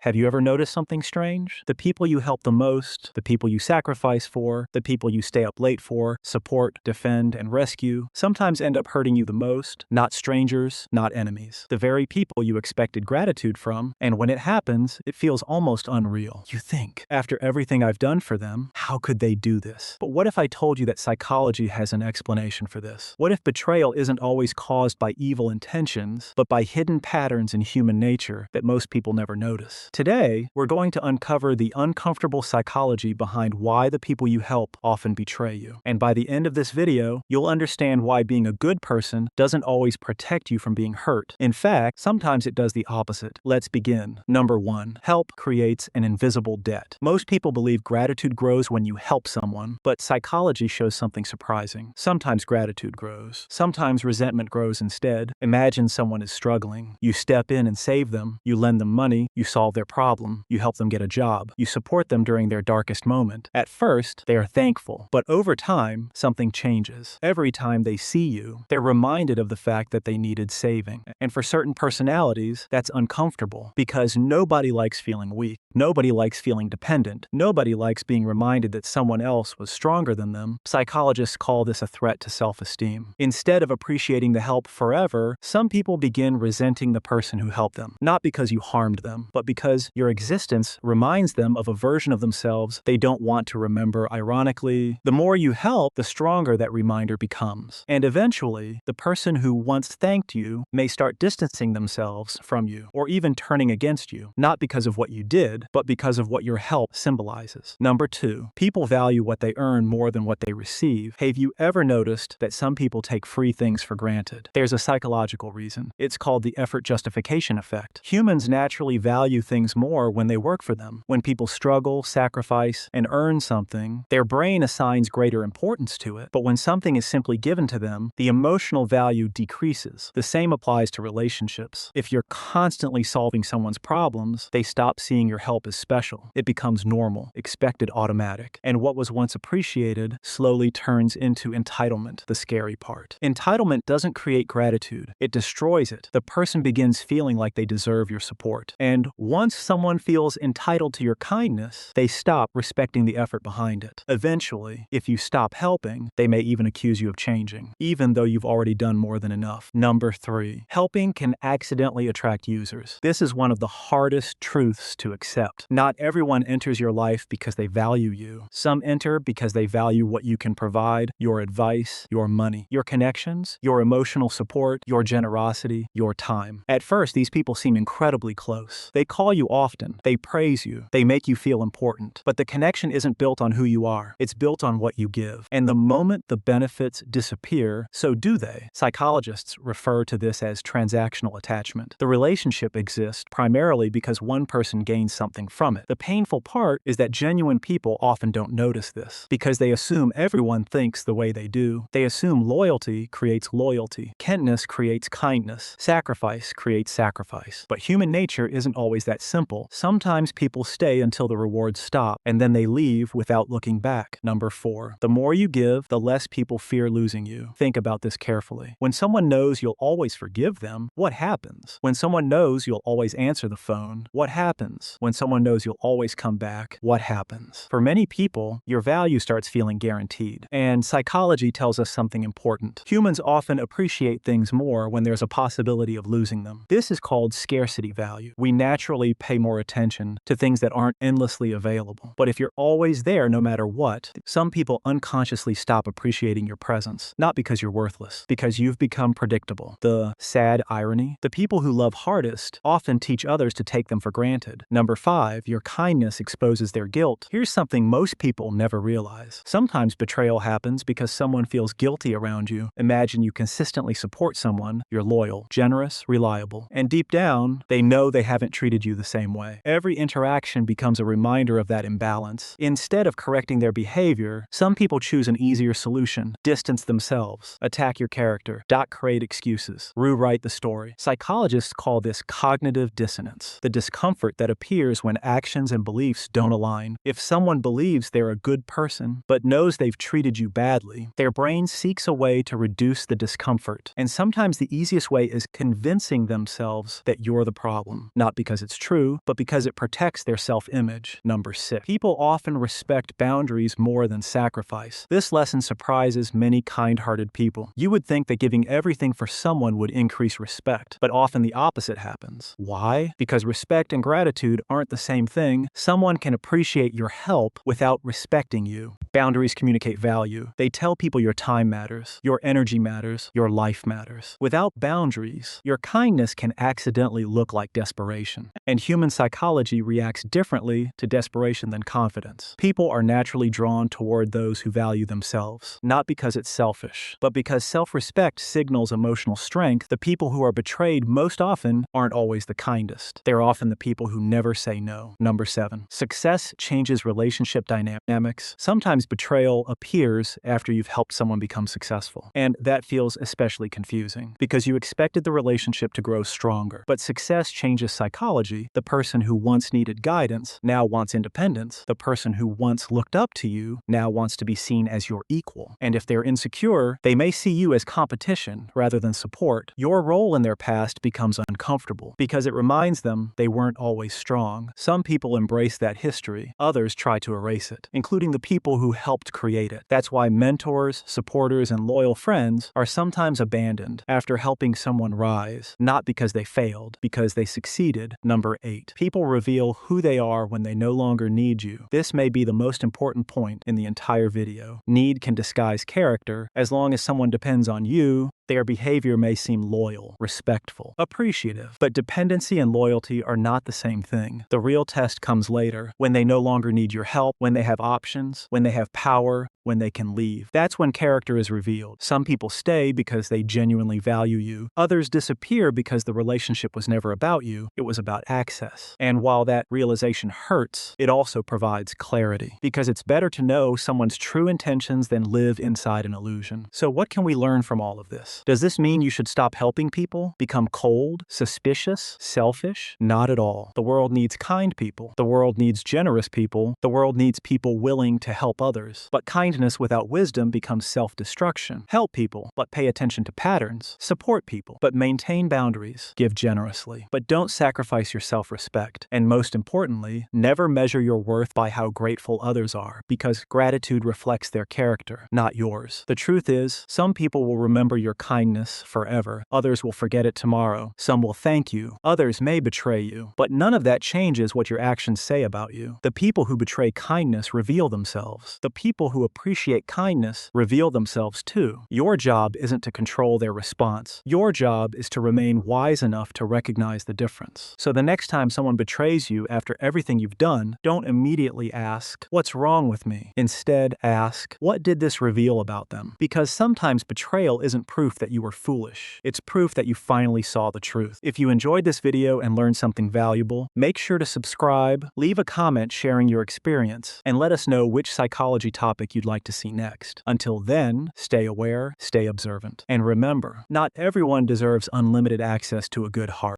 Have you ever noticed something strange? The people you help the most, the people you sacrifice for, the people you stay up late for, support, defend, and rescue, sometimes end up hurting you the most, not strangers, not enemies. The very people you expected gratitude from, and when it happens, it feels almost unreal. You think, after everything I've done for them, how could they do this? But what if I told you that psychology has an explanation for this? What if betrayal isn't always caused by evil intentions, but by hidden patterns in human nature that most people never notice? Today, we're going to uncover the uncomfortable psychology behind why the people you help often betray you. And by the end of this video, you'll understand why being a good person doesn't always protect you from being hurt. In fact, sometimes it does the opposite. Let's begin. Number 1. Help creates an invisible debt. Most people believe gratitude grows when you help someone, but psychology shows something surprising. Sometimes gratitude grows. Sometimes resentment grows instead. Imagine someone is struggling. You step in and save them. You lend them money. You solve their problem. You help them get a job. You support them during their darkest moment. At first, they are thankful, but over time, something changes. Every time they see you, they're reminded of the fact that they needed saving. And for certain personalities, that's uncomfortable because nobody likes feeling weak. Nobody likes feeling dependent. Nobody likes being reminded that someone else was stronger than them. Psychologists call this a threat to self-esteem. Instead of appreciating the help forever, some people begin resenting the person who helped them. Not because you harmed them, but because your existence reminds them of a version of themselves they don't want to remember. Ironically, the more you help, the stronger that reminder becomes. And eventually, the person who once thanked you may start distancing themselves from you, or even turning against you, not because of what you did, but because of what your help symbolizes. Number 2, people value what they earn more than what they receive. Have you ever noticed that some people take free things for granted? There's a psychological reason. It's called the effort justification effect. Humans naturally value things more when they work for them. When people struggle, sacrifice, and earn something, their brain assigns greater importance to it. But when something is simply given to them, the emotional value decreases. The same applies to relationships. If you're constantly solving someone's problems, they stop seeing your help as special. It becomes normal, expected, automatic. And what was once appreciated slowly turns into entitlement, the scary part. Entitlement doesn't create gratitude. It destroys it. The person begins feeling like they deserve your support. And once someone feels entitled to your kindness, they stop respecting the effort behind it. Eventually, if you stop helping, they may even accuse you of changing, even though you've already done more than enough. Number 3, helping can accidentally attract users. This is one of the hardest truths to accept. Not everyone enters your life because they value you. Some enter because they value what you can provide, your advice, your money, your connections, your emotional support, your generosity, your time. At first, these people seem incredibly close. They call you often. They praise you. They make you feel important. But the connection isn't built on who you are. It's built on what you give. And the moment the benefits disappear, so do they. Psychologists refer to this as transactional attachment. The relationship exists primarily because one person gains something from it. The painful part is that genuine people often don't notice this because they assume everyone thinks the way they do. They assume loyalty creates loyalty. Kindness creates kindness. Sacrifice creates sacrifice. But human nature isn't always that simple. Sometimes people stay until the rewards stop, and then they leave without looking back. Number 4, the more you give, the less people fear losing you. Think about this carefully. When someone knows you'll always forgive them, what happens? When someone knows you'll always answer the phone, what happens? When someone knows you'll always come back, what happens? For many people, your value starts feeling guaranteed. And psychology tells us something important. Humans often appreciate things more when there's a possibility of losing them. This is called scarcity value. We naturally pay more attention to things that aren't endlessly available. But if you're always there no matter what, some people unconsciously stop appreciating your presence. Not because you're worthless, because you've become predictable. The sad irony? The people who love hardest often teach others to take them for granted. Number 5, your kindness exposes their guilt. Here's something most people never realize. Sometimes betrayal happens because someone feels guilty around you. Imagine you consistently support someone, you're loyal, generous, reliable, and deep down, they know they haven't treated you the same way. Every interaction becomes a reminder of that imbalance. Instead of correcting their behavior, some people choose an easier solution: distance themselves, attack your character, create excuses, rewrite the story. Psychologists call this cognitive dissonance, the discomfort that appears when actions and beliefs don't align. If someone believes they're a good person, but knows they've treated you badly, their brain seeks a way to reduce the discomfort. And sometimes the easiest way is convincing themselves that you're the problem, not because it's true. true, but because it protects their self-image. Number 6. People often respect boundaries more than sacrifice. This lesson surprises many kind-hearted people. You would think that giving everything for someone would increase respect, but often the opposite happens. Why? Because respect and gratitude aren't the same thing. Someone can appreciate your help without respecting you. Boundaries communicate value. They tell people your time matters, your energy matters, your life matters. Without boundaries, your kindness can accidentally look like desperation. And human psychology reacts differently to desperation than confidence. People are naturally drawn toward those who value themselves, not because it's selfish, but because self-respect signals emotional strength. The people who are betrayed most often aren't always the kindest. They're often the people who never say no. Number 7. Success changes relationship dynamics. Sometimes betrayal appears after you've helped someone become successful. And that feels especially confusing because you expected the relationship to grow stronger. But success changes psychology. The person who once needed guidance now wants independence. The person who once looked up to you now wants to be seen as your equal. And if they're insecure, they may see you as competition rather than support. Your role in their past becomes uncomfortable because it reminds them they weren't always strong. Some people embrace that history. Others try to erase it, including the people who helped create it. That's why mentors, supporters, and loyal friends are sometimes abandoned after helping someone rise, not because they failed, because they succeeded. Number 8. People reveal who they are when they no longer need you. This may be the most important point in the entire video. Need can disguise character. As long as someone depends on you, their behavior may seem loyal, respectful, appreciative, but dependency and loyalty are not the same thing. The real test comes later, when they no longer need your help, when they have options, when they have power, when they can leave. That's when character is revealed. Some people stay because they genuinely value you. Others disappear because the relationship was never about you, it was about access. And while that realization hurts, it also provides clarity, because it's better to know someone's true intentions than live inside an illusion. So what can we learn from all of this? Does this mean you should stop helping people? Become cold? Suspicious? Selfish? Not at all. The world needs kind people. The world needs generous people. The world needs people willing to help others. But kindness without wisdom becomes self-destruction. Help people, but pay attention to patterns. Support people, but maintain boundaries. Give generously, but don't sacrifice your self-respect. And most importantly, never measure your worth by how grateful others are, because gratitude reflects their character, not yours. The truth is, some people will remember your kindness forever. Others will forget it tomorrow. Some will thank you. Others may betray you. But none of that changes what your actions say about you. The people who betray kindness reveal themselves. The people who appreciate kindness reveal themselves too. Your job isn't to control their response. Your job is to remain wise enough to recognize the difference. So the next time someone betrays you after everything you've done, don't immediately ask, "What's wrong with me?" Instead, ask, "What did this reveal about them?" Because sometimes betrayal isn't proof that you were foolish. It's proof that you finally saw the truth. If you enjoyed this video and learned something valuable, make sure to subscribe, leave a comment sharing your experience, and let us know which psychology topic you'd like to see next. Until then, stay aware, stay observant. And remember, not everyone deserves unlimited access to a good heart.